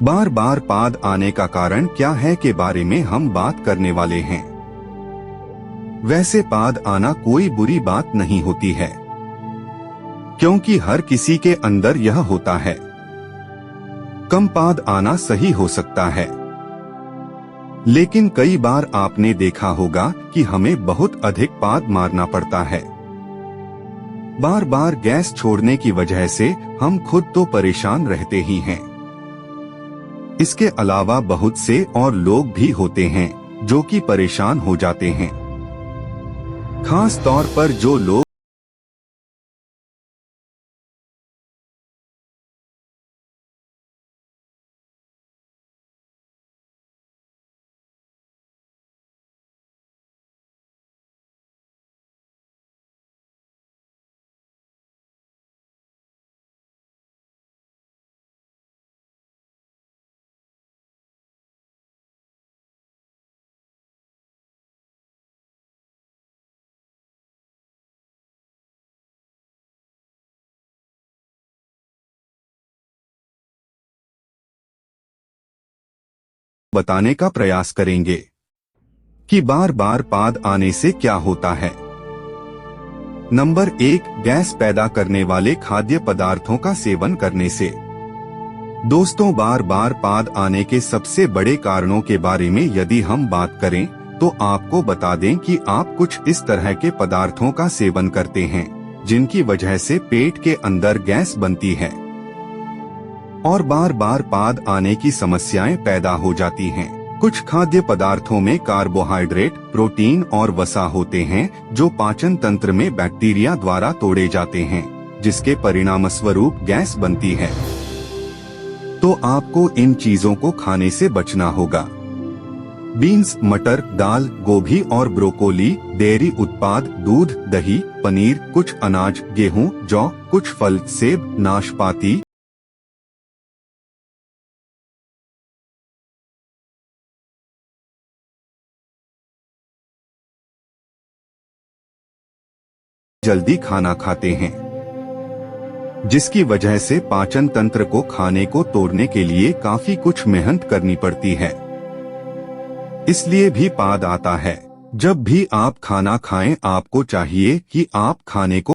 बार बार पाद आने का कारण क्या है के बारे में हम बात करने वाले हैं। वैसे पाद आना कोई बुरी बात नहीं होती है, क्योंकि हर किसी के अंदर यह होता है। कम पाद आना सही हो सकता है, लेकिन कई बार आपने देखा होगा कि हमें बहुत अधिक पाद मारना पड़ता है। बार बार गैस छोड़ने की वजह से हम खुद तो परेशान रहते ही हैं, इसके अलावा बहुत से और लोग भी होते हैं जो कि परेशान हो जाते हैं। खास तौर पर जो लोग बताने का प्रयास करेंगे कि बार बार पाद आने से क्या होता है। नंबर 1, गैस पैदा करने वाले खाद्य पदार्थों का सेवन करने से। दोस्तों, बार बार पाद आने के सबसे बड़े कारणों के बारे में यदि हम बात करें तो आपको बता दें कि आप कुछ इस तरह के पदार्थों का सेवन करते हैं जिनकी वजह से पेट के अंदर गैस बनती है और बार बार पाद आने की समस्याएं पैदा हो जाती हैं। कुछ खाद्य पदार्थों में कार्बोहाइड्रेट, प्रोटीन और वसा होते हैं जो पाचन तंत्र में बैक्टीरिया द्वारा तोड़े जाते हैं, जिसके परिणामस्वरूप गैस बनती है। तो आपको इन चीजों को खाने से बचना होगा। बीन्स, मटर, दाल, गोभी और ब्रोकोली, डेयरी उत्पाद, दूध, दही, पनीर, कुछ अनाज, गेहूं, जौ, कुछ फल, सेब, नाशपाती, जल्दी खाना खाते हैं, जिसकी वजह से पाचन तंत्र को खाने को तोड़ने के लिए काफी कुछ मेहनत करनी पड़ती है, इसलिए भी पाद आता है। जब भी आप खाना खाएं, आपको चाहिए कि आप खाने को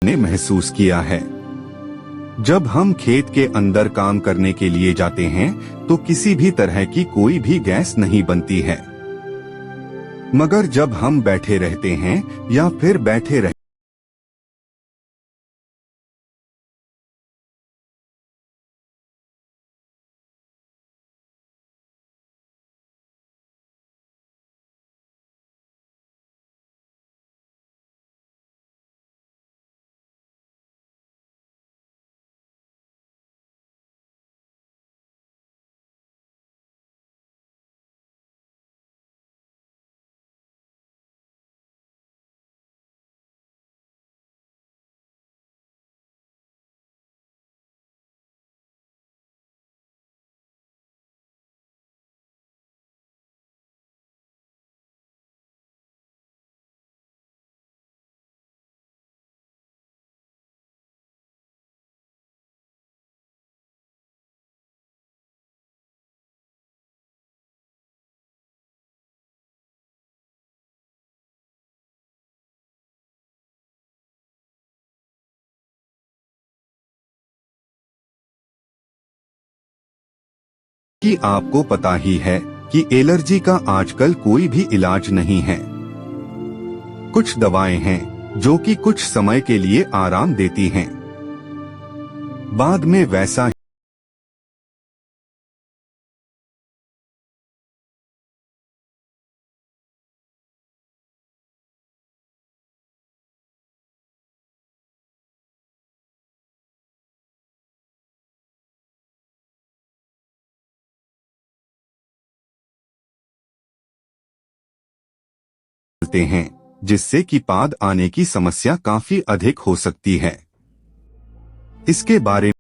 ने महसूस किया है। जब हम खेत के अंदर काम करने के लिए जाते हैं तो किसी भी तरह की कोई भी गैस नहीं बनती है, मगर जब हम बैठे रहते हैं या फिर बैठे रह कि आपको पता ही है कि एलर्जी का आजकल कोई भी इलाज नहीं है। कुछ दवाएं हैं जो कि कुछ समय के लिए आराम देती हैं, बाद में वैसा चलते हैं, जिससे कि पाद आने की समस्या काफी अधिक हो सकती है। इसके बारे